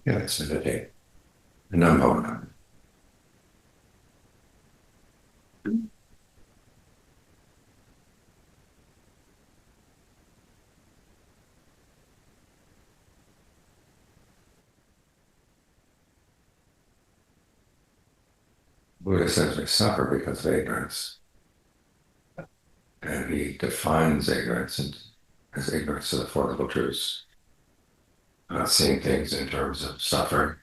Yes, meditate. And I'm on. Buddha says we suffer because of ignorance. And he defines ignorance as ignorance of the Four Noble Truths. Not seeing things in terms of suffering,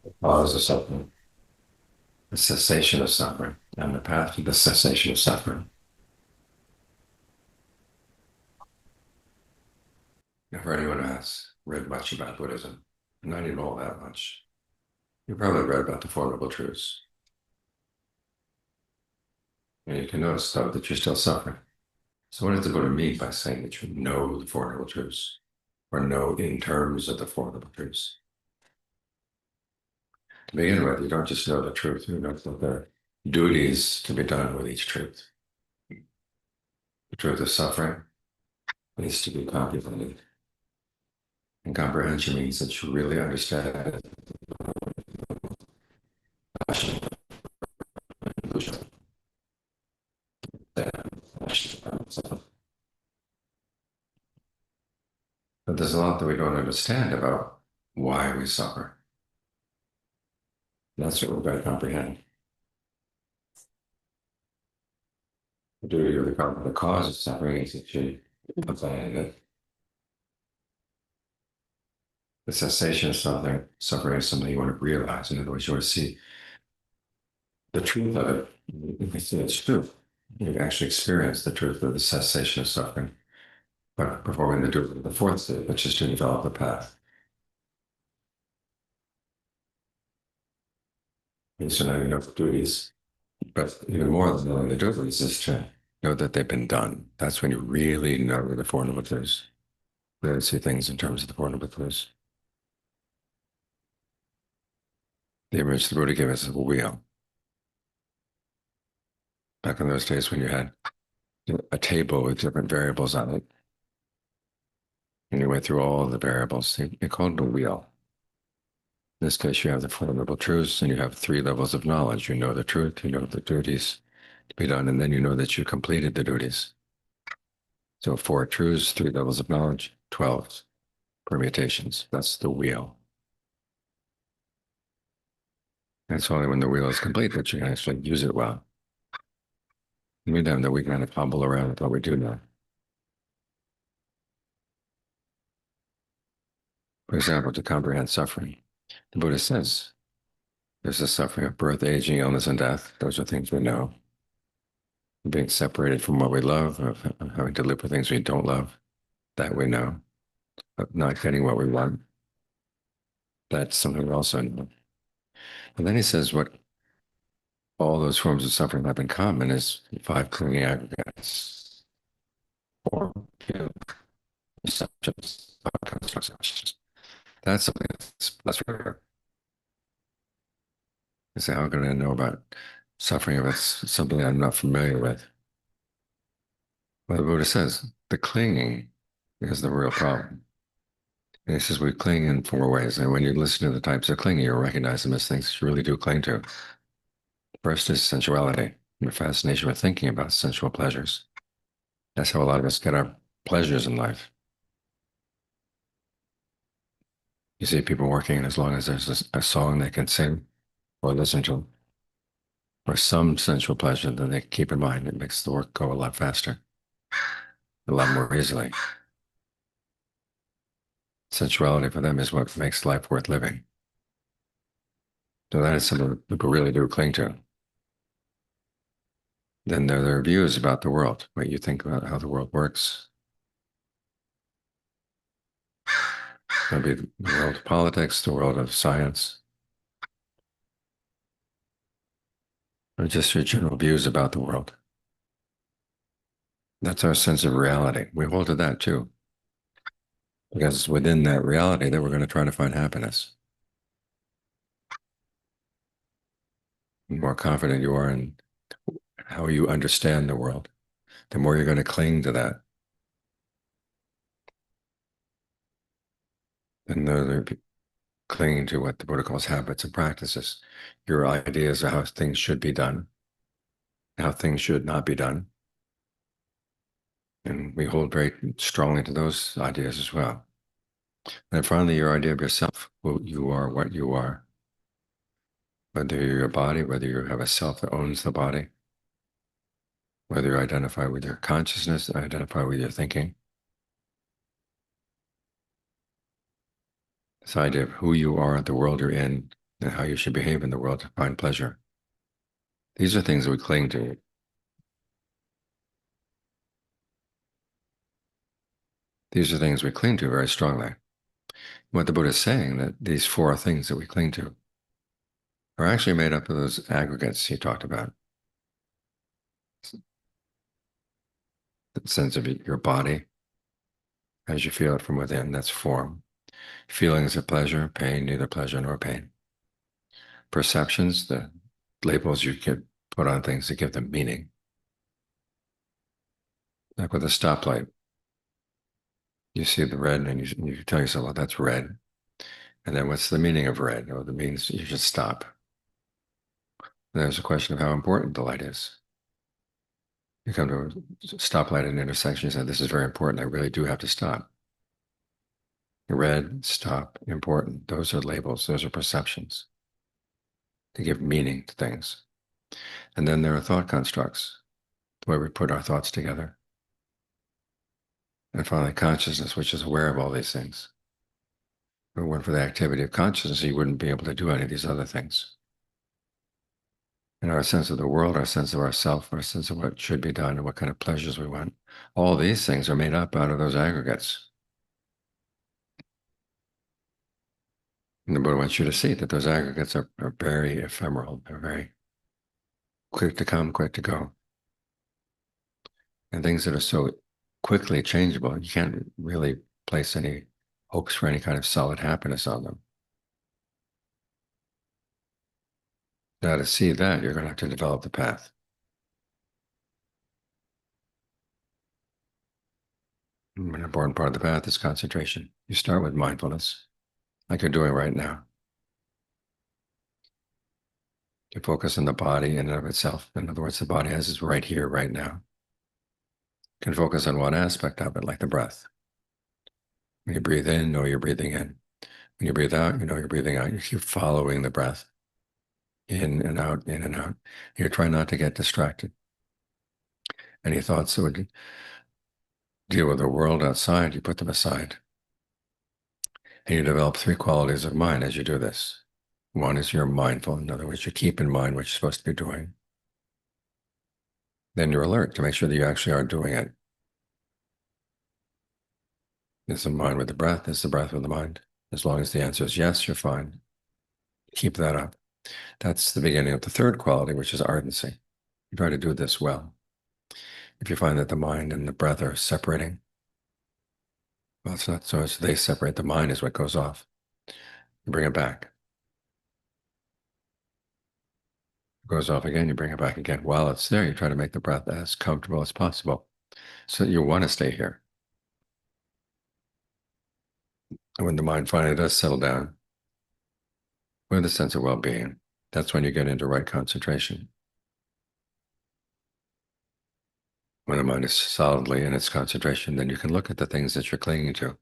the cause of suffering, the cessation of suffering, and the path to the cessation of suffering. Now, for anyone who has read much about Buddhism, not even all that much, you probably read about the Four Noble Truths. And you can notice, though, that you're still suffering. So what does the Buddha mean by saying that you know the Four Noble Truths, or know in terms of the Four Noble Truths? To begin with, you don't just know the truth, you know that there are duties to be done with each truth. The truth of suffering needs to be comprehended. And comprehension means that you really understand it. But there's a lot that we don't understand about why we suffer. That's what we've got to comprehend. The duty of the cause of suffering is that you abandon it. The cessation of suffering is something you want to realize. In other words, you want to see the truth of it. You can see it's true. You've actually experienced the truth of the cessation of suffering, but before we do the fourth step, which is to develop the path. And so now you know the duties, but even more than knowing the duties is to know that they've been done. That's when you really know the Four Noble Truths. Really see things in terms of the Four Noble Truths. The image the Buddha gave us of a wheel. Back in those days when you had a table with different variables on it, and you went through all the variables, you called it a wheel. In this case, you have the Four Noble Truths, and you have three levels of knowledge. You know the truth, you know the duties to be done, and then you know that you completed the duties. So 4 truths, 3 levels of knowledge, 12 permutations. That's the wheel. And it's only when the wheel is complete that you can actually use it well. In the meantime, that we kind of hobble around with what we do now. For example, to comprehend suffering, the Buddha says there's the suffering of birth, aging, illness, and death. Those are things we know. Being separated from what we love, of having to live with things we don't love, that we know. Of not getting what we want, that's something we also know. And then he says what all those forms of suffering have in common is 5 clinging aggregates, or subjects, constructs. That's something that's rare. You say, how can I know about suffering if it's something I'm not familiar with? Well, the Buddha says the clinging is the real problem. And he says we cling in 4 ways. And when you listen to the types of clinging, you'll recognize them as things you really do cling to. First is sensuality, the fascination with thinking about sensual pleasures. That's how a lot of us get our pleasures in life. You see people working as long as there's a song they can sing or listen to, or some sensual pleasure that they keep in mind. It makes the work go a lot faster, a lot more easily. Sensuality for them is what makes life worth living. So that is something people really do cling to. Then there are their views about the world, what you think about how the world works. That'd be the world of politics, the world of science, or just your general views about the world. That's our sense of reality. We hold to that too, because it's within that reality that we're going to try to find happiness. The more confident you are in how you understand the world, the more you're going to cling to that. And clinging to what the Buddha calls habits and practices, your ideas of how things should be done, how things should not be done. And we hold very strongly to those ideas as well. And finally, your idea of yourself, who you are, what you are, whether you're your body, whether you have a self that owns the body, whether you identify with your consciousness, identify with your thinking. This idea of who you are, the world you're in, and how you should behave in the world to find pleasure. These are things that we cling to. These are things we cling to very strongly. What the Buddha is saying, that these four things that we cling to are actually made up of those aggregates he talked about. The sense of your body, as you feel it from within, that's form. Feelings of pleasure, pain, neither pleasure nor pain. Perceptions, the labels you can put on things to give them meaning. Like with a stoplight, you see the red and you tell yourself, well, that's red. And then what's the meaning of red? Oh, it means you should stop. And there's a question of how important the light is. You come to a stoplight at an intersection, you say, this is very important, I really do have to stop. Red, stop, important. Those are labels, those are perceptions to give meaning to things. And then there are thought constructs, the way we put our thoughts together. And finally, consciousness, which is aware of all these things. If it weren't for the activity of consciousness, you wouldn't be able to do any of these other things. And our sense of the world, our sense of ourself, our sense of what should be done and what kind of pleasures we want, all these things are made up out of those aggregates. And the Buddha wants you to see that those aggregates are very ephemeral. They're very quick to come, quick to go. And things that are so quickly changeable, you can't really place any hopes for any kind of solid happiness on them. Now, to see that, you're going to have to develop the path. An important part of the path is concentration. You start with mindfulness, like you're doing right now. You focus on the body in and of itself. In other words, the body as is right here, right now. You can focus on one aspect of it, like the breath. When you breathe in, know you're breathing in. When you breathe out, you know you're breathing out. You keep following the breath, in and out, in and out. You try not to get distracted. Any thoughts that would deal with the world outside, you put them aside. And you develop three qualities of mind as you do this. One is you're mindful. In other words, you keep in mind what you're supposed to be doing. Then you're alert to make sure that you actually are doing it. Is the mind with the breath? Is the breath with the mind? As long as the answer is yes, you're fine. Keep that up. That's the beginning of the third quality, which is ardency. You try to do this well. If you find that the mind and the breath are separating, well, it's not so as they separate. The mind is what goes off. You bring it back. It goes off again, you bring it back again. While it's there, you try to make the breath as comfortable as possible so that you want to stay here. And when the mind finally does settle down with a sense of well-being, that's when you get into right concentration. When the mind is solidly in its concentration, then you can look at the things that you're clinging to,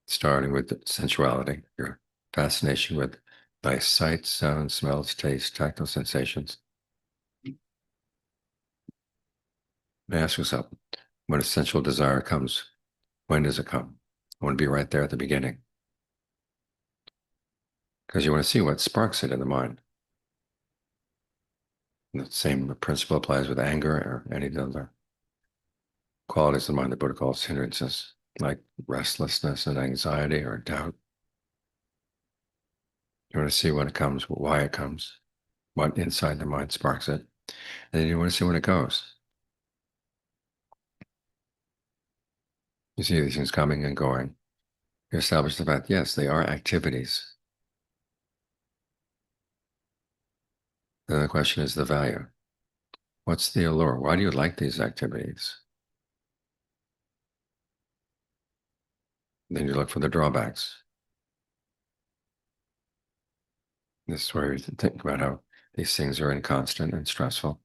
starting with sensuality, your fascination with nice sights, sounds, smells, tastes, tactile sensations. And ask yourself, when a sensual desire comes, when does it come? I want to be right there at the beginning, because you want to see what sparks it in the mind. And the same principle applies with anger or any other qualities of the mind the Buddha calls hindrances, like restlessness and anxiety or doubt. You want to see when it comes, why it comes, what inside the mind sparks it, and then you want to see when it goes. You see these things coming and going. You establish the fact, yes, they are activities. Then the question is the value. What's the allure? Why do you like these activities? Then you look for the drawbacks. This is where you think about how these things are inconstant and stressful.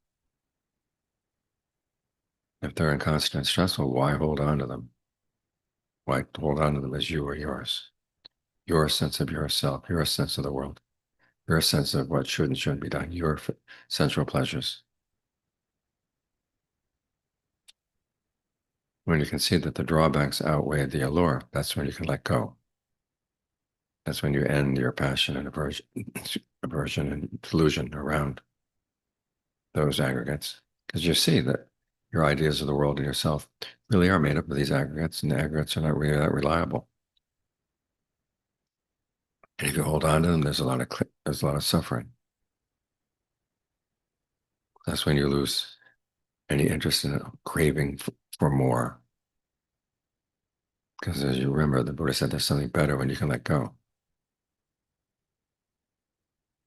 If they're inconstant and stressful, why hold on to them? Why hold on to them as you or yours? Your sense of yourself, your sense of the world, your sense of what should and shouldn't be done, your sensual pleasures. When you can see that the drawbacks outweigh the allure, that's when you can let go. That's when you end your passion and aversion and delusion around those aggregates. Because you see that your ideas of the world and yourself really are made up of these aggregates, and the aggregates are not really that reliable. And if you hold on to them, there's a lot of suffering. That's when you lose any interest in craving for more. Because as you remember, the Buddha said there's something better when you can let go.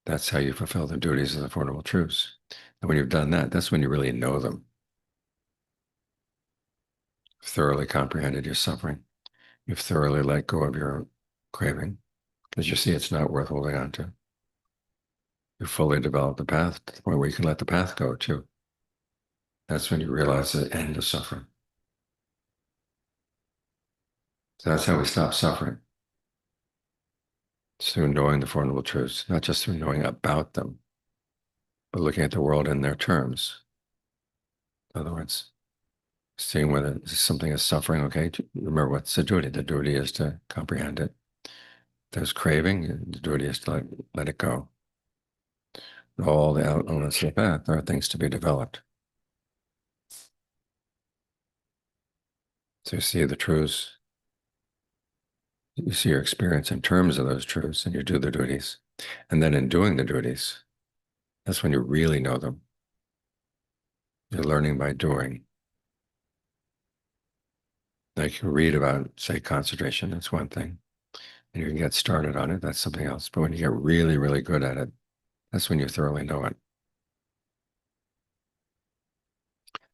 That's how you fulfill the duties of the Four Noble Truths. And when you've done that, that's when you really know them. Thoroughly comprehended your suffering. You've thoroughly let go of your craving, because you see it's not worth holding on to. You fully develop the path to the point where you can let the path go too. That's when you realize the end of suffering. So that's how we stop suffering. It's through knowing the Four Noble Truths, not just through knowing about them, but looking at the world in their terms. In other words, seeing whether something is suffering, okay, remember what's the duty? The duty is to comprehend it. If there's craving, the duty is to let it go. All the elements of the path are things to be developed. So you see the truths, you see your experience in terms of those truths, and you do the duties. And then in doing the duties, that's when you really know them. You're learning by doing. Like you read about, say, concentration, that's one thing. And you can get started on it, that's something else. But when you get really, really good at it, that's when you thoroughly know it.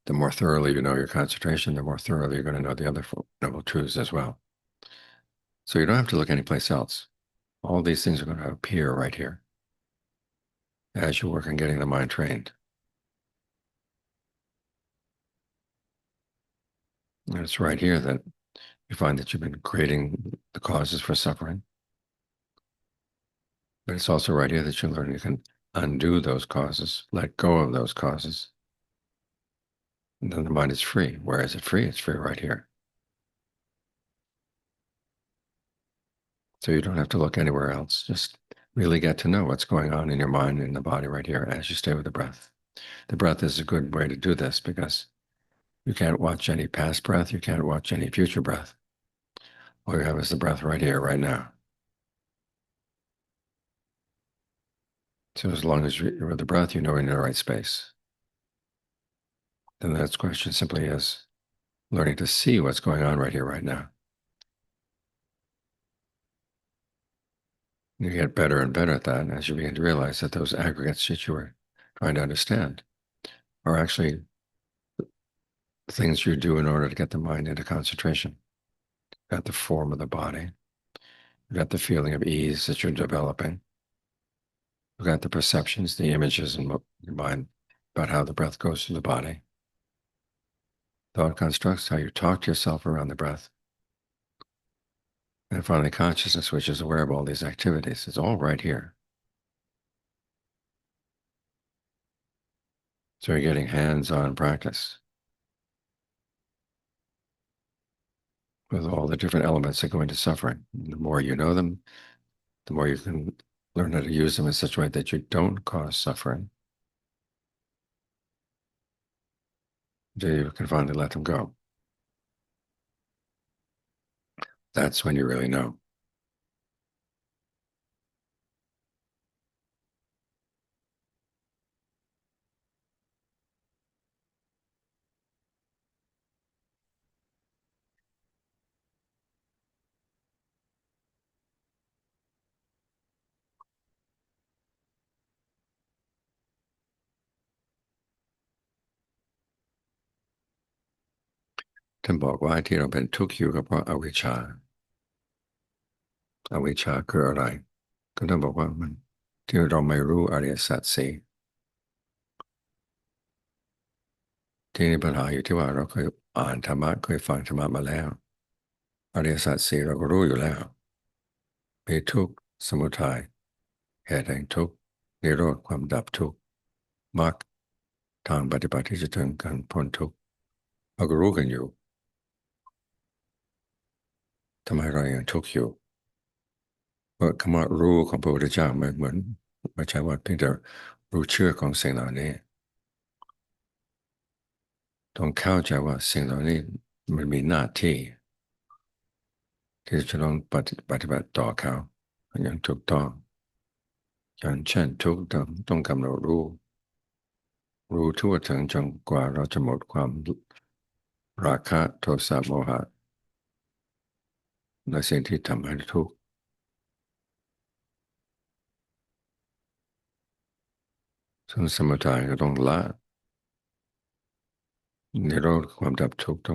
The more thoroughly you know your concentration, the more thoroughly you're going to know the other Four Noble Truths as well. So you don't have to look anyplace else. All these things are going to appear right here as you work on getting the mind trained. And it's right here that you find that you've been creating the causes for suffering. But it's also right here that you learn you can undo those causes, let go of those causes. And then the mind is free. Where is it free? It's free right here. So you don't have to look anywhere else. Just really get to know what's going on in your mind and the body right here as you stay with the breath. The breath is a good way to do this because you can't watch any past breath. You can't watch any future breath. All you have is the breath right here, right now. So as long as you're with the breath, you know you're in the right space. Then the next question simply is learning to see what's going on right here, right now. You get better and better at that as you begin to realize that those aggregates that you were trying to understand are actually things you do in order to get the mind into concentration. You've got the form of the body. You've got the feeling of ease that you're developing. You've got the perceptions, the images in your mind about how the breath goes through the body. Thought constructs, how you talk to yourself around the breath. And finally, consciousness, which is aware of all these activities. It's all right here. So you're getting hands-on practice with all the different elements that go into suffering. And the more you know them, the more you can learn how to use them in such a way that you don't cause suffering. Until you can finally let them go. That's when you really know.ท่านบอกว่าที่เราเป็นทุกข์อยู่ก็เพราะอวิชชาอวิชชาคืออะไรก็ท่านบอกว่ามัน ที่เราไม่รู้อริยสัจสี่ที่นี่ปัญหาอยู่ที่ว่าเราเคยอ่านธรรมะเคยฟังธรรมะมาแล้วอริยสัจสี่เราก็รู้อยู่แล้วมีทุกข์สมุทัยเหตุแห่งทุกข์นิโรธความดับทุกข์มรรคทางปฏิบัติที่จะถึงการพ้นทุกข์เราก็รู้กันอยู่ทำไมเรายังทุกข์อยู่เพราะคำว่ารู้ของพระพุทธเจ้าไม่เหมือนไม่ใช่ว่าเพียงแต่รู้เชื่อของสิ่งเหล่านี้ต้องเข้าใจว่าสิ่งเหล่านี้มันมีหน้าที่ที่จะต้องปฏิบัติต่อเขาอย่างถูกต้องอย่างเช่นทุกข์ต้องกำหนดรู้ทั่วถึงจนกว่าเราจะหมดความราคะโทสะโมหะและสิ่งที่ทำให้ทุกข์ส่วนสมุทัยก็ต้องละนิโรธความดับทุกข์ต้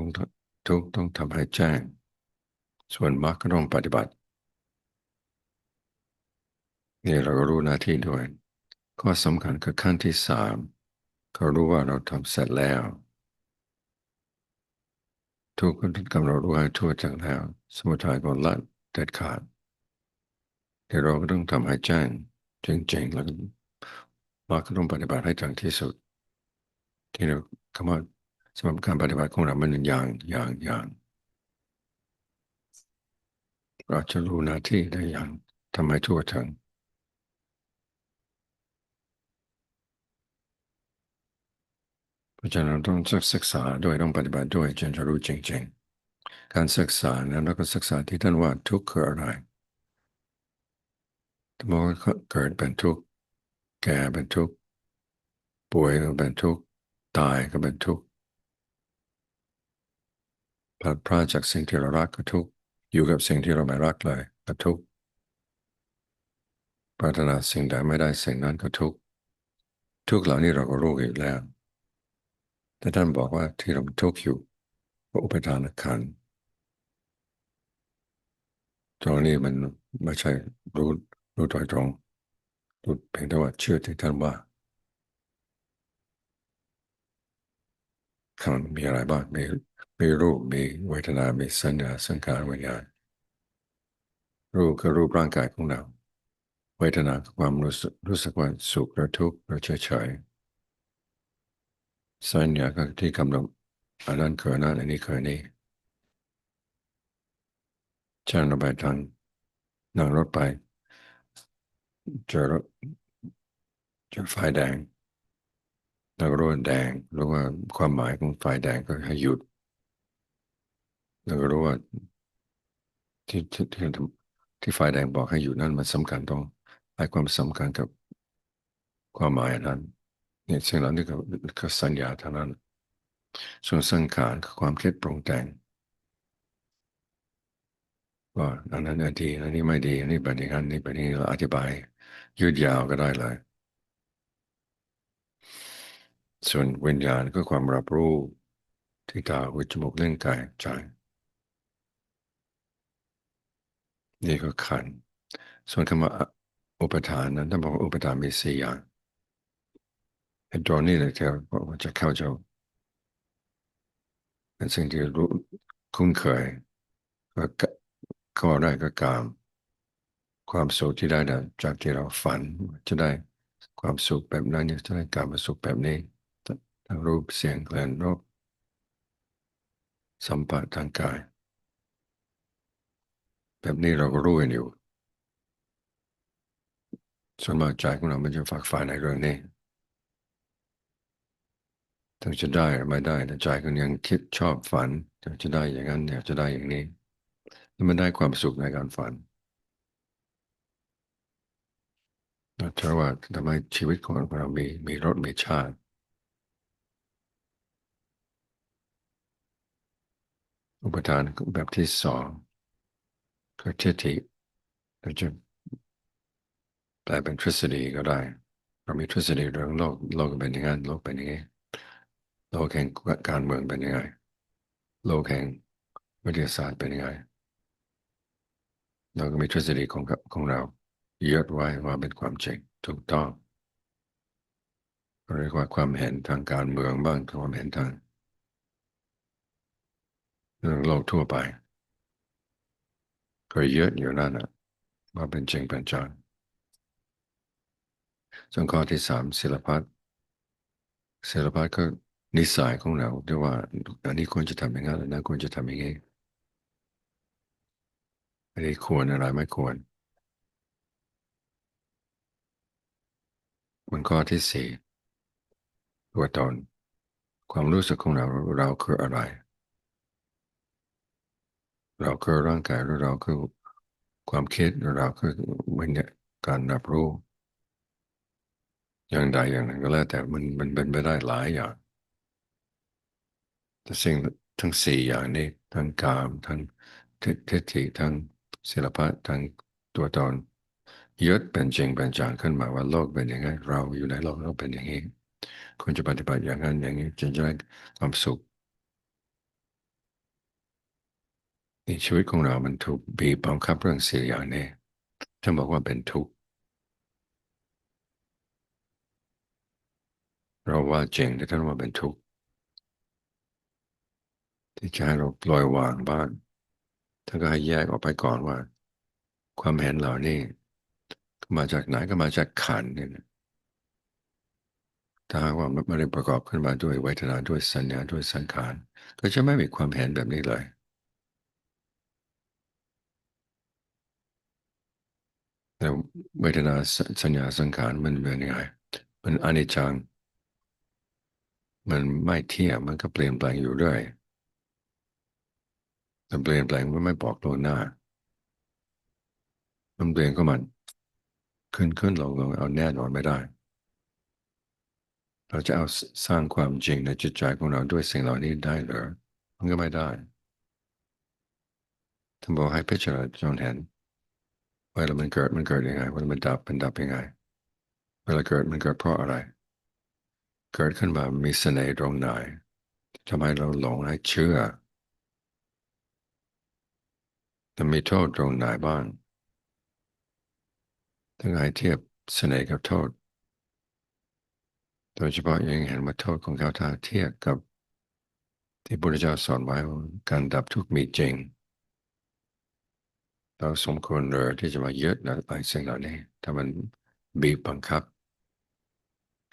องทำให้แจ้งส่วนมรรคก็ต้องปฏิบัตินี่เราก็รู้หน้าที่ด้วยข้อสำคัญคือขั้นที่สามเขารู้ว่าเราทำเสร็จแล้วทุกข์ก็กำหนดรู้ให้ทั่วถึงแล้วสมุทัยก็ละเด็ดขาดที่เราก็ต้องทำให้แจ้งจริงๆแล้วมรรคก็ต้องปฏิบัติให้ถึงที่สุดที่เราคำว่าสำหรับการปฏิบัติของเรามันอย่างเราจะรู้หน้าที่ได้อย่างทำให้ทั่วถึงเพราะฉะนั้นต้องศึกษาด้วยต้องปฏิบัติด้วยจนจะรู้จริงๆการศึกษานั้นเราก็ศึกษาที่ท่านว่าทุกข์คืออะไรถ้าบอกว่าเกิดเป็นทุกข์แก่เป็นทุกข์ป่วยก็เป็นทุกข์ตายก็เป็นทุกข์พลัดพรากจากสิ่งที่เรารักก็ทุกข์อยู่กับสิ่งที่เราไม่รักเลยก็ทุกข์ปรารถนาสิ่งใดไม่ได้สิ่งนั้นก็ทุกข์ทุกข์เหล่านี้เราก็รู้อยู่แล้วแต่ท่านบอกว่าที่เราทุกข์อยู่เพราะอุปทานขันธ์ตรงนี้มันไม่ใช่รู้โดยตรงรู้เพียงแต่ว่าเชื่อที่ท่านว่าขันธ์มีอะไรบ้างมีรูปมีเวทนามีสัญญาสังขารวิญญาณรูปคือรูปร่างกายของเราเวทนาคือความรู้สึกว่าสุขหรือทุกข์หรือเฉยๆสัญญาก็ที่กำหนดอันนั้นคืออันนั้นอันนี้คืออันนี้เช่นเราไปทางนั่งรถไปเจอรถเจอไฟแดงเราก็รู้ว่าแดงรู้ว่าความหมายของไฟแดงก็ให้หยุดเราก็รู้ว่าที่ไฟแดงบอกให้หยุดนั่นมันสำคัญต้องให้ความสำคัญกับความหมายอันนั้นเนี่ยสิ่งเหล่านี้ก็สัญญาเท่านั้นส่วนสังขารคือความคิดปรุงแต่งว่าอันนั้นดีอันนี้ไม่ดีอันนี้แบบนี้อันนี้แบบนี้เราอธิบายยืดยาวก็ได้เลยส่วนวิญญาณก็ความรับรู้ที่ตาหูจมูกเล่นกายใจนี่ก็ขันธ์ส่วนคำว่าอุปทานนั้นถ้าบอกว่าอุปทานมีสี่อย่างไอ้ตัวนี้เลยที่บอกว่าจะเข้าใจเป็นสิ่งที่รู้คุ้นเคยก็ข้อแรกก็กามความสุขที่ได้จากที่เราฝันจะได้ความสุขแบบนั้นจะได้การมาสุขแบบนี้ทั้งรูปเสียงกลิ่นรสสัมผัสทางกายแบบนี้เราก็รู้กันอยู่ส่วนมากใจของเรามันจะฝักใฝ่ในเรื่องนี้ถึงจะได้หรือไม่ได้แต่ใจก็ยังคิดชอบฝันจะได้อย่างนั้นอยากจะได้อย่างนี้แล้วมันได้ความสุขในการฝันเพราะว่าทำให้ชีวิตของเรามีรสมีชาติอุปทานแบบที่สองคือทิฏฐิเราจะแปลเป็นทฤษฎีก็ได้เรามีทฤษฎีเรื่องโลกเป็นอย่างนั้นโลกเป็นอย่างนี้โลกแห่งการเมืองเป็นยังไงโลกแห่งวิทยาศาสตร์เป็นยังไงเราก็มีทฤษฎีของเรายึดไว้ว่าเป็นความจริง ถูกต้องเรียกว่าความเห็นทางการเมืองบ้างความเห็นทางเรื่องโลกทั่วไปก็เยอะอยู่นั่นนะว่าเป็นจริงเป็นจังส่วนข้อที่สามศิลปะก็นิสัยของเราที่ว่าอันนี้ควรจะทำอย่างนั้นอันนั้นควรจะทำอย่างนี้อันนี้ควรอะไรไม่ควรบนข้อที่สี่ตัวตนความรู้สึกของเราคืออะไรเราคือร่างกายหรือเราคือความคิดหรือเราคือวิญญาณการรับรู้อย่างใดอย่างหนึ่งก็แล้วแต่มันเป็นไปได้หลายอย่างแต่สิ่งทั้งสี่อย่างนี้ทั้งกามทั้งทิฏฐิทั้งศิลปะทั้งตัวตนยึดเป็นจริงเป็นจังขึ้นมาว่าโลกเป็นอย่างไงเราอยู่ในโลกเราเป็นอย่างนี้ควรจะปฏิบัติอย่างนั้นอย่างนี้จึงจะได้ความสุขในชีวิตของเรามันถูกบีบบังคับเรื่องสี่อย่างนี้ท่านบอกว่าเป็นทุกข์เราว่าจริงแต่ท่านว่าเป็นทุกข์ที่จะให้เราปล่อยวางบ้างท่านก็ให้แยกออกไปก่อนว่าความเห็นเหล่านี้มาจากไหนก็มาจากขันธ์เนี่ยนะถ้าหากว่ามันไม่ได้ประกอบขึ้นมาด้วยเวทนาด้วยสัญญาด้วยสังขารก็จะไม่มีความเห็นแบบนี้เลยแต่เวทนาสัญญาสังขารมันเป็นยังไงมันอนิจจังมันไม่เที่ยงมันก็เปลี่ยนแปลงอยู่เรื่อยมันเปลี่ยนแปลงมันไม่บอกล่วงหน้ามันเปลี่ยนก็มันขึ้นลงเอาแน่นอนไม่ได้เราจะเอาสร้างความจริงในจิตใจของเราด้วยสิ่งเหล่านี้ได้หรือมันก็ไม่ได้ท่านบอกให้พิจารณาจนเห็นเวลามันเกิดยังไงเวลามันดับยังไงเวลาเกิดมันเกิดเพราะอะไรเกิดขึ้นมามีเสน่ห์ตรงไหนทำให้เราหลงให้เชื่อแต่มีโทษตรงไหนบ้างทั้งให้เทียบเสน่ห์กับโทษโดยเฉพาะยังเห็นว่าโทษของเขาถ้าเทียบกับที่พระพุทธเจ้าสอนไว้ว่าการดับทุกข์มีจริงเราสมควรเลยที่จะมายึดอะไรสิ่งเหล่านี้ถ้ามันบีบบังคับ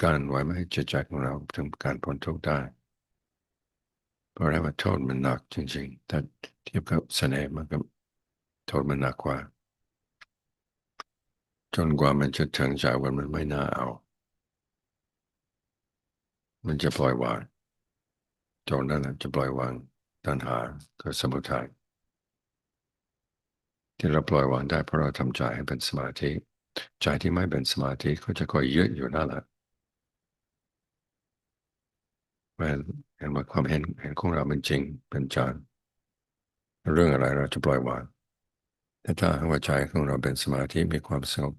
กั้นไว้ไม่ให้จิตใจของเราถึงการพ้นทุกข์ได้เพราะว่าโทษมันหนักจริงๆแต่เทียบกับเสน่ห์มันก็โทษมันหนักกว่าจนกว่ามันจะถึงใจว่ามันไม่น่าเอามันจะปล่อยวางจนนั่นแหละจะปล่อยวางตัณหาคือสมุทัยที่เราปล่อยวางได้เพราะเราทำใจให้เป็นสมาธิใจที่ไม่เป็นสมาธิก็จะคอยยึดอยู่นั่นแหละเมื่อเห็นว่าความเห็นของเราเป็นจริงเป็นจังเรื่องอะไรเราจะปล่อยวางแต่ถ้าหัวใจของเราเป็นสมาธิมีความสงบ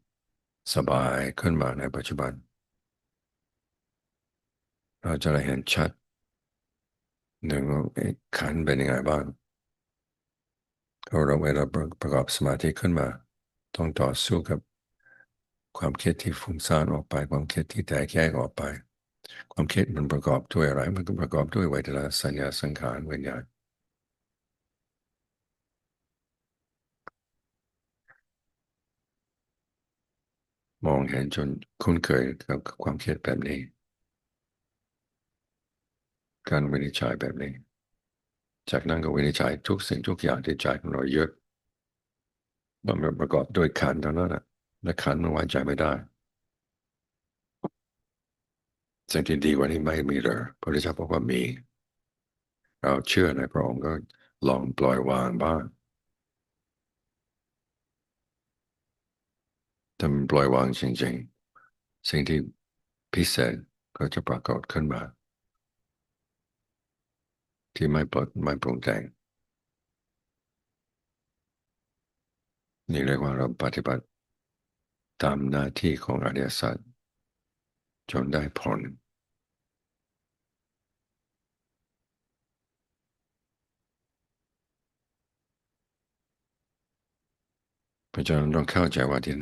สบายขึ้นมาในปัจจุบันเราจะได้เห็นชัดหนึ่งว่าขันธ์เป็นยังไงบ้างเราเวลาประกอบสมาธิขึ้นมาต้องต่อสู้กับความคิดที่ฟุ้งซ่านออกไปความคิดที่แตกแยกออกไปความคิดมันประกอบด้วยอะไรมันก็ประกอบด้วยเวทนาสัญญาสังขารวิญญาณมองเห็นจนคุ้นเคยกับความคิดแบบนี้การวินิจฉัยแบบนี้จากนั้นก็วินิจฉัยทุกสิ่งทุกอย่างที่ใจของเรายึดมันประกอบด้วยขันธ์เท่านั้นนะและขันธ์มันไว้ใจไม่ได้สิ่งที่ดีกว่านี้ไม่มีเลยพระพุทธเจ้าบอกว่ามีเราเชื่อในพระองค์ก็ลองปล่อยวางบ้างถ้ามันปล่อยวางจริงๆสิ่งที่พิเศษก็จะปรากฏขึ้นมาที่ไม่ปรุงแต่งนี่เรียกว่าเราปฏิบัติตามหน้าที่ของอริยสัจจนได้ผลเพราะฉะนั้นเราเข้าใจว่าที่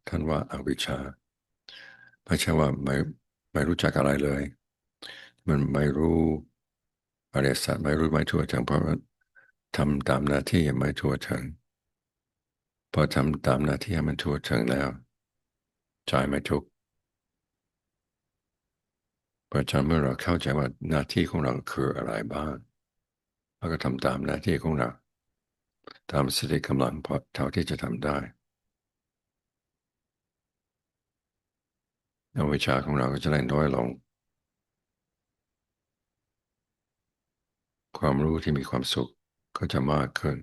ท่านว่าอวิชชา ไม่ใช่ว่าไม่รู้จักอะไรเลยมันไม่รู้อริยสัจไม่รู้ไม่ทั่วถึงเพราะว่าทำตามหน้าที่ยังไม่ทั่วถึงพอทำตามหน้าที่ให้มันทั่วถึงแล้วใจไม่ทุกข์เพราะฉะนั้นเมื่อเราเข้าใจว่าหน้าที่ของเราคืออะไรบ้างเราก็ทำตามหน้าที่ของเราตามสติกำลังพอเท่าที่จะทำได้อวิชชาของเราก็จะได้น้อยลงความรู้ที่มีความสุขก็จะมากขึ้น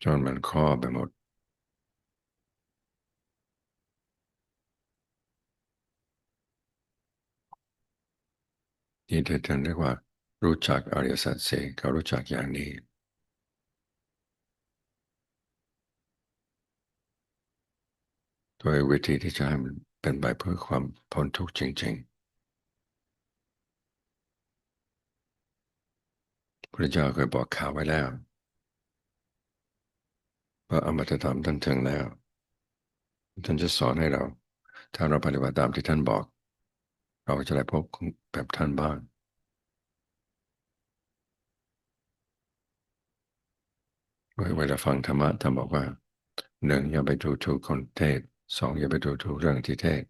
จนมันครอบไปหมดนี่ท่านเรียกว่ารู้จักอริยสัจสี่เขารู้จักอย่างนี้โดยวิธีที่จะให้มันเป็นไปเพื่อความพ้นทุกข์จริงๆพระเจ้าเคยบอกข่าวไว้แล้วว่าอมตะธรรมท่านถึงแล้วท่านจะสอนให้เราถ้าเราปฏิบัติตามที่ท่านบอกเราก็จะได้พบแบบท่านบ้างเวลาฟังธรรมะท่านบอกว่าหนึ่งอย่าไปดูถูกคนเทศสองอย่าไปดูถูกเรื่องที่เทศ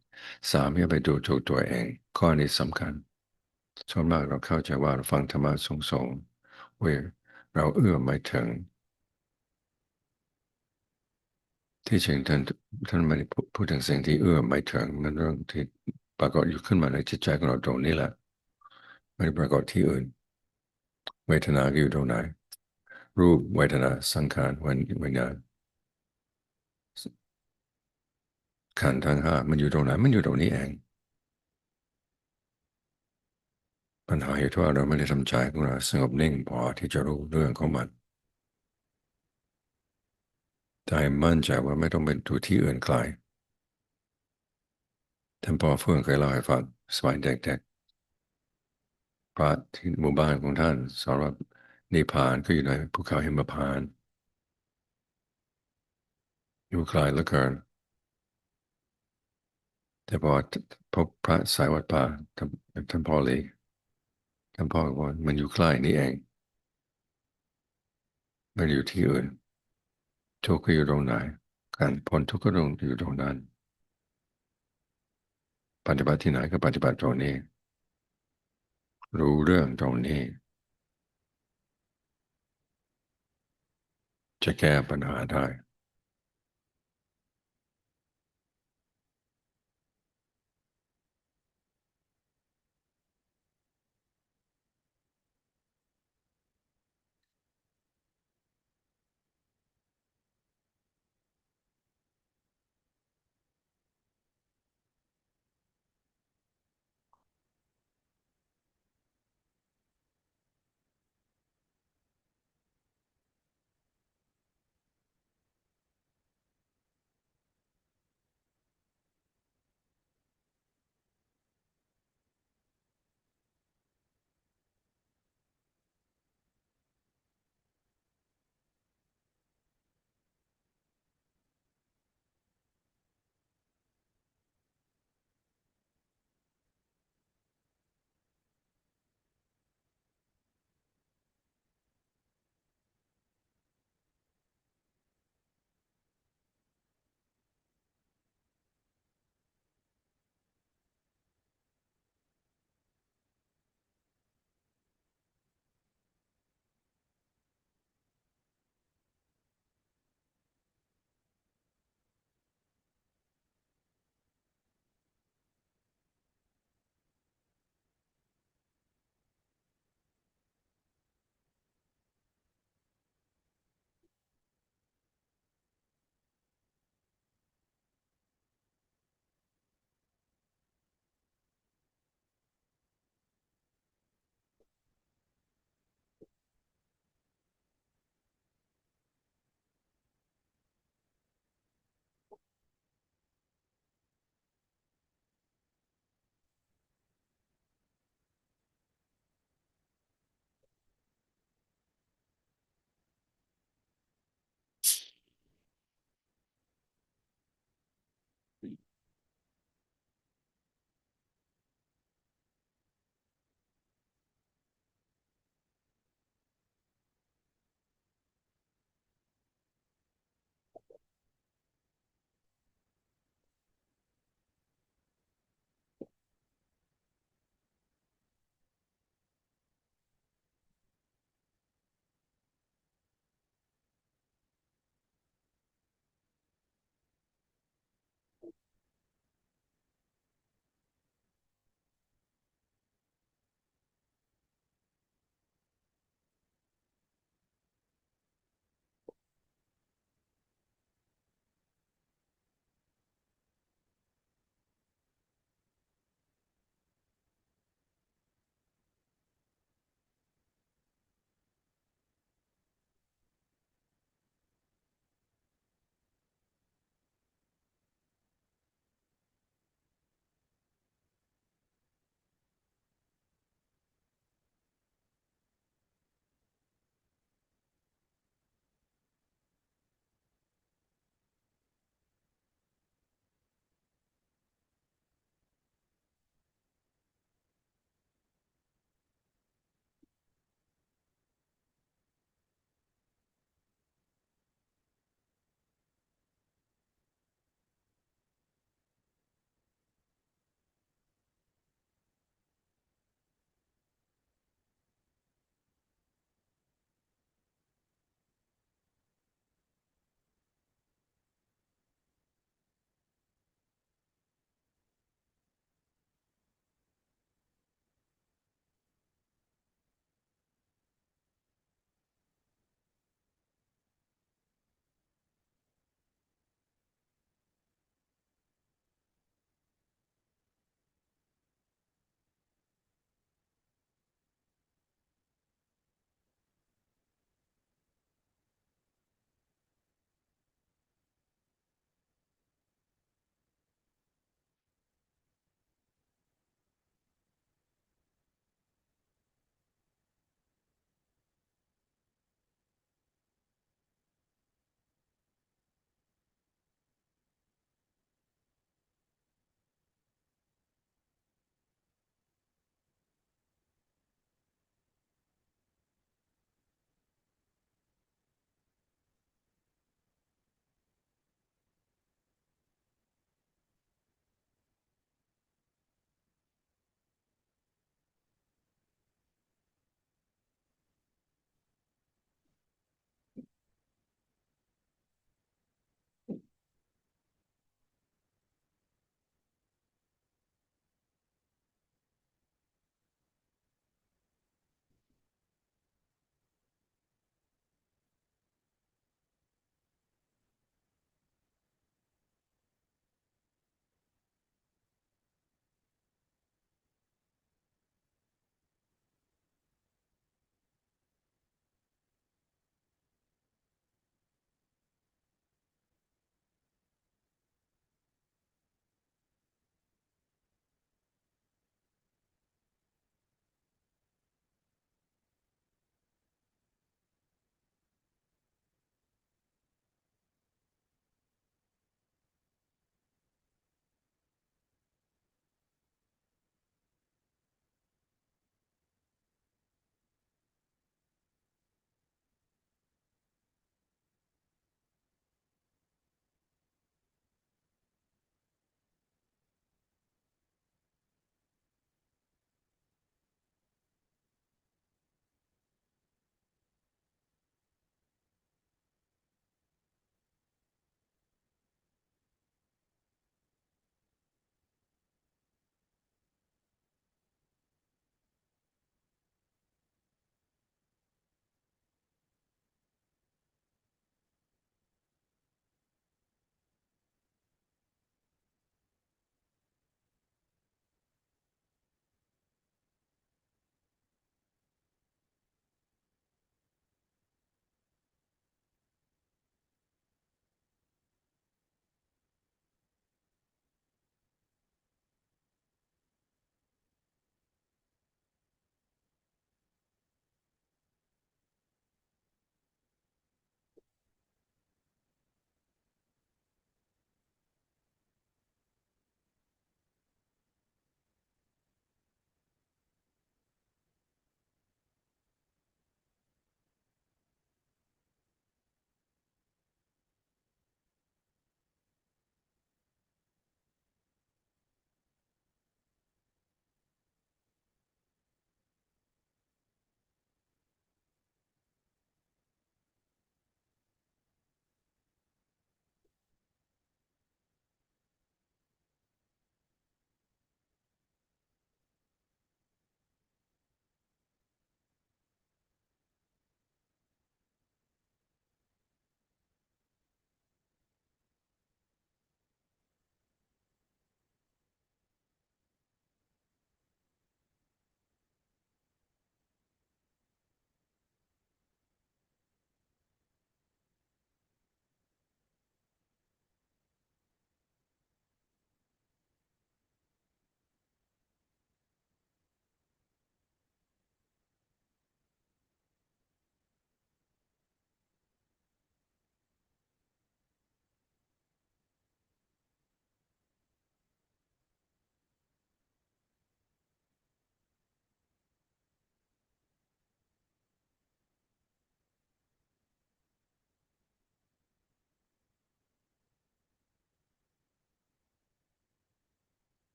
สามอย่าไปดูถูกตัวเองข้อนี้สำคัญส่วนมากเราเข้าใจว่าเราฟังธรรมะส่งๆเว้ยเราเอื้อมไม่ถึงที่จริงท่านไม่ได้พูดถึงสิ่งที่เอื้อมไม่ถึงมันเรื่องที่ปรากฏอยู่ขึ้นมาในจิตใจของเราตรงนี้แหละไม่ได้ปรากฏที่อื่นเวทนาก็อยู่ตรงไหนรูปเวทนาสังขารวิญญาณขันธ์ทั้งห้ามันอยู่ตรงไหนมันอยู่ตรงนี้เองปัญหาอยู่ที่ว่าเราไม่ได้ทำใจของเราสงบนิ่งพอที่จะรู้เรื่องของมันใจมั่นใจว่าไม่ต้องเป็นดูที่อื่นไกลท่านพ่อเฟื่องเคยเล่าให้ฟังสมัยเด็กๆพระที่หมู่บ้านของท่านสอนว่านิพพานก็อยู่ในภูเขาหิมพานต์อยู่ไกลเหลือเกินแต่พอพบพระสายวัดป่าท่านพ่อเลยท่านพ่อบอกว่ามันอยู่ใกล้นี่เองไม่ได้อยู่ที่อื่นทุกข์ก็อยู่ตรงไหนการพ้นทุกข์ก็ตรงอยู่ตรงนั้นปฏิบัติที่ไหนก็ปฏิบัติตรงนี้รู้เรื่องตรงนี้จะแก้ปัญหาได้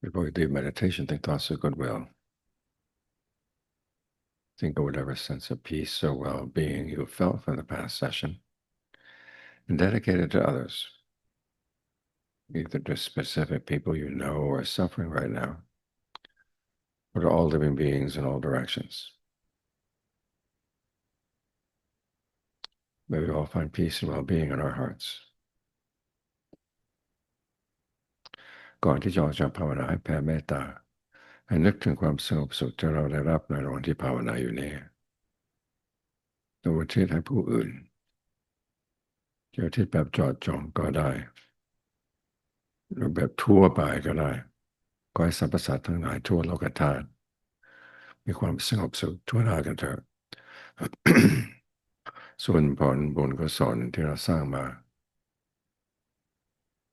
Before you leave meditation, think thoughts of goodwill. Think of whatever sense of peace or well-being you felt from the past session and dedicate it to others, either to specific people you know who are suffering right now, or to all living beings in all directions. May we all find peace and well-being in our hearts. ก่อนที่จะออกจากภาวนาให้แผ่เมตตาให้นึกถึงความสงบสุขที่เราได้รับในระหว่างที่ภาวนาอยู่นี้โดยอุทิศให้ผู้อื่นจะอุทิศแบบเจาะจงก็ได้หรือแบบทั่วไปก็ได้ขอให้สรรพสัตว์ทั้งหลายทั่วโลกธาตุมีความสงบสุขทั่วหน้ากันเถอะ ส่วนผลบุญกุศลที่เราสร้างมา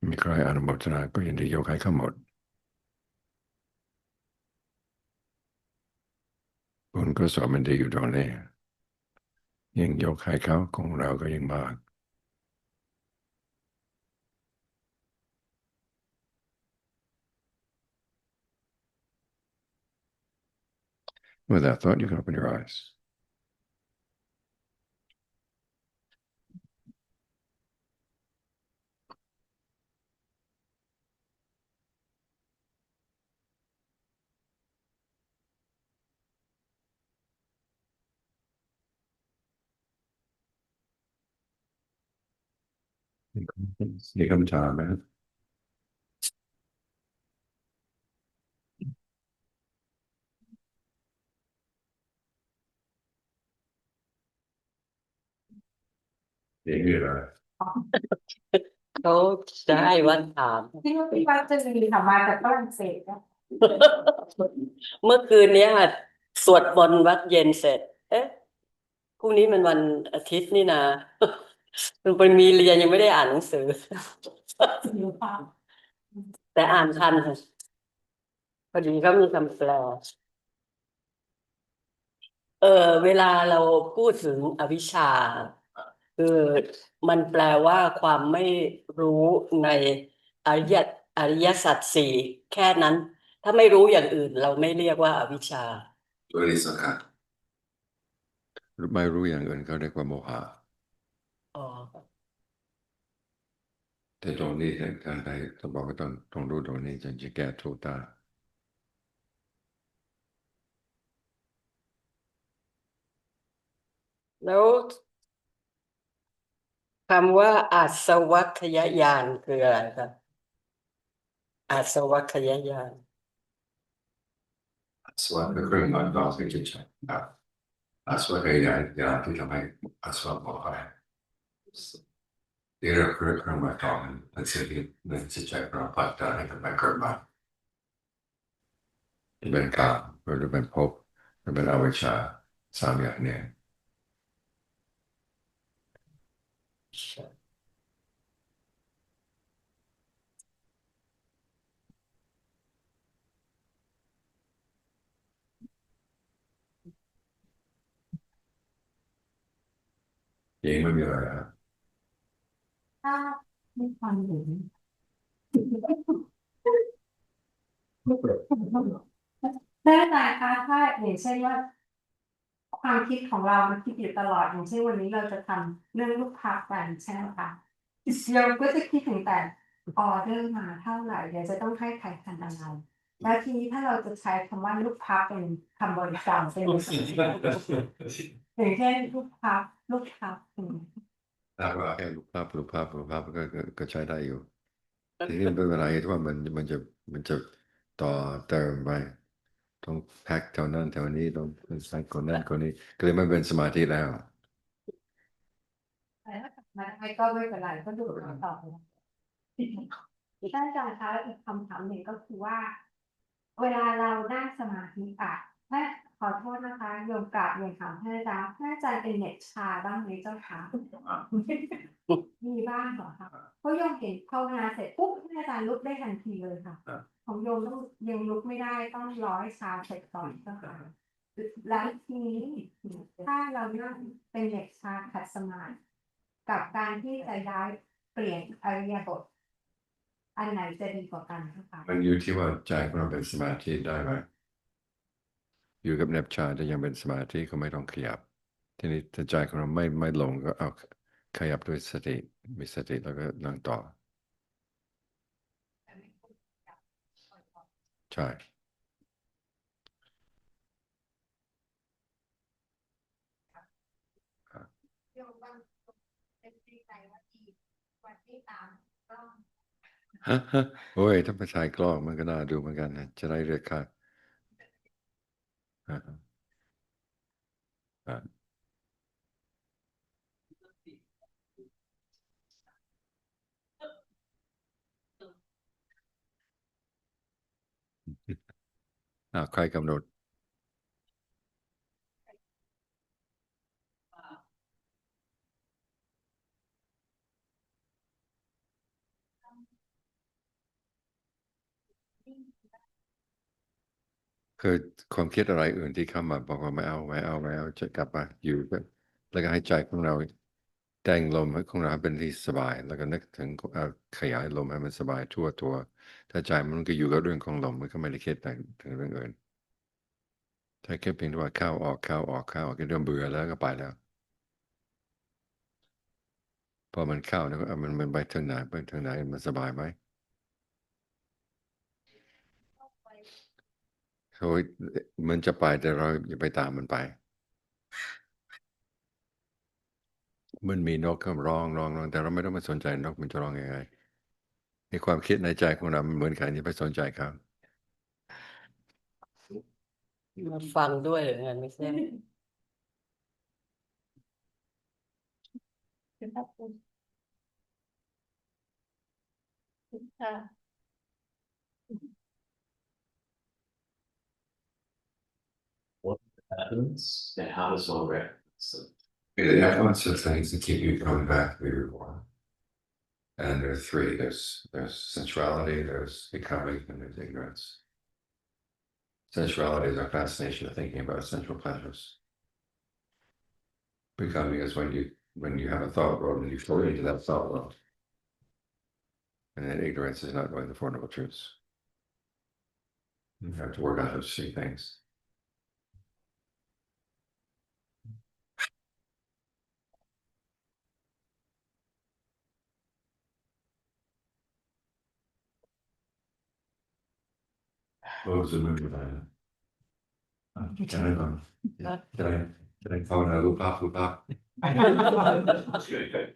มีใครอนุโมทนาก็ยินดียกให้ทั้งหมดบุญกุศลมันดีอยู่ตรงนี้ยิ่งยกให้เขาของเราก็ยิ่งมาก With that thought, you can open your eyes. You come time, man. นี่คืออะไรเขาจะให้วัดถาม ที่ว่าพี่วัดจะมีค่ะมาจากฝรั่งเศสนะ เมื่อคืนนี้สวดมนต์วัดเย็นเสร็จพรุ่งนี้มันวันอาทิตย์นี่นะ มันเป็นมีเรียนยังไม่ได้อ่านหนังสือ แต่อ่านทันค่ะพอดีเขามีคำแปลเวลาเราพูดถึงอวิชชาคือมันแปลว่าความไม่รู้ในอริยสัจสี่แค่นั้นถ้าไม่รู้อย่างอื่นเราไม่เรียกว่าอวิชชาตัวนี้สังขารไม่รู้อย่างอื่นเขาเรียกว่าโมหะแต่ตรงนี้การไปต้องบอกว่าต้องรู้ตรงนี้จะแก้ทุกข์ได้แล้วคำว่าอาสวัคยญาณคืออะไรครับอาสวัคยญาณสวัสดิ์เป็นเครื่องหมายบอกให้จิตใจครับอาสวัคยญาณที่ทำให้อาสวัคบอกอะไรที่เราเครื่องหมายของมันสิ่งที่ในจิตใจเราปัจจัยให้กับมันเกิดมาเป็นกามหรือเป็นภพหรือเป็นอวิชชาสามอย่างเนี่ยยังไม่มีอะไรนะถ้ามีความเห็นได้แต่ค่ะถ้าอย่างเช่นว่าความคิดของเรามันคิดอยู่ตลอดอย่างเช่นวันนี้เราจะทำเรื่องลูกค้ากันใช่ไหมคะเราก็จะคิดถึงแต่ออเดอร์มาเท่าไหร่เดี๋ยวจะต้องให้ใครทำอะไรแล้วทีนี้ถ้าเราจะใช้คำว่าลูกค้าเป็นคำบริกรรมเป็นอย่างเช่นลูกค้าถ้าว่าแค่รูปภาพก็ใช้ได้อยู่ทีนี้เป็นเวลาที่ว่ามันจะต่อเติมไปต้องแพ็กเท่านั้นเท่านี้ต้องใส่คนนั้นคนนี้ก็เลยมันเป็นสมาธิแล้วแต่ถ้ากลับมาได้ก็ไม่เป็นไรก็ดูต่อท่านอาจารย์คะแล้วอีกคำถามหนึ่งก็คือว่าเวลาเรานั่งสมาธิถ้าขอโทษนะคะโยมกราบเรียนถามท่านอาจารย์เป็นเน็ตชาบ้างไหมเจ้าคะมีบ้างเหรอคะเพราะโยมเห็นภาวนาเสร็จปุ๊บท่านอาจารย์ลุกได้ทันทีเลยค่ะของโยมต้องยังลุกไม่ได้ต้องรอให้ชาเสร็จก่อนเจ้าค่ะแล้วทีนี้ถ้าเรานั่งเป็นเน็ตชาขัดสมาธิกับการที่จะย้ายเปลี่ยนอริยบท อันไหนจะดีกว่ากันคะ มันอยู่ที่ว่าใจของเราเป็นสมาธิได้ไหมอยู่กับเนบชาจะยังเป็นสมาธิก็ไม่ต้องขยับทีนี้ถ้าใจของเราไม่ลงก็เอาขยับด้วยสติมีสติแล้วก็นั่งต่อใช่โอ้ยถ้าไปใช้กล้องมันก็น่าดูเหมือนกันนะจะได้เรียกค่าใครกำหนดคือความคิดอะไรอื่นที่เข้ามาบอกว่าไม่เอาจะกลับมาอยู่แล้วก็ให้ใจของเราแต่งลมให้ของเราเป็นที่สบายแล้วก็นึกถึงขยายลมให้มันสบายทั่วตัวถ้าใจมันก็อยู่กับเรื่องของลมมันก็ไม่ได้คิดถึงเรื่องอื่นถ้าแค่เพียงว่าเข้าออกก็เริ่มเบื่อแล้วก็ไปแล้วพอมันเข้าแล้วก็มันไปทางไหนมันสบายไหมโอ้ยมันจะไปแต่เราอย่าไปตามมันไปมันมีนกก็ร้องแต่เราไม่ต้องมาสนใจนกมันจะร้องยังไงในความคิดในใจของเรามันเหมือนกันอย่าไปสนใจครับมาฟังด้วยหรือไงไม่ใช่ What happens and how does one react? So, the influence of things that keep you coming back to be reborn. And there are three. There's sensuality, there's becoming, and there's ignorance. Sensuality is our fascination of thinking about sensual pleasures. Becoming is when you have a thought world and you fall into that thought world. And then ignorance is not knowing the Four Noble Truths. You have to work on those three things. What was the movie about it? Can I call it a loop up? good.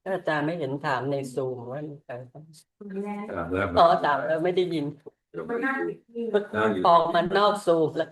อาจารย์ไม่เห็นถามในซูมว่ามีใครบ้าง That อ๋อถามแล้วไม่ได้ยิน now you ออกมานอกซูมแล้ว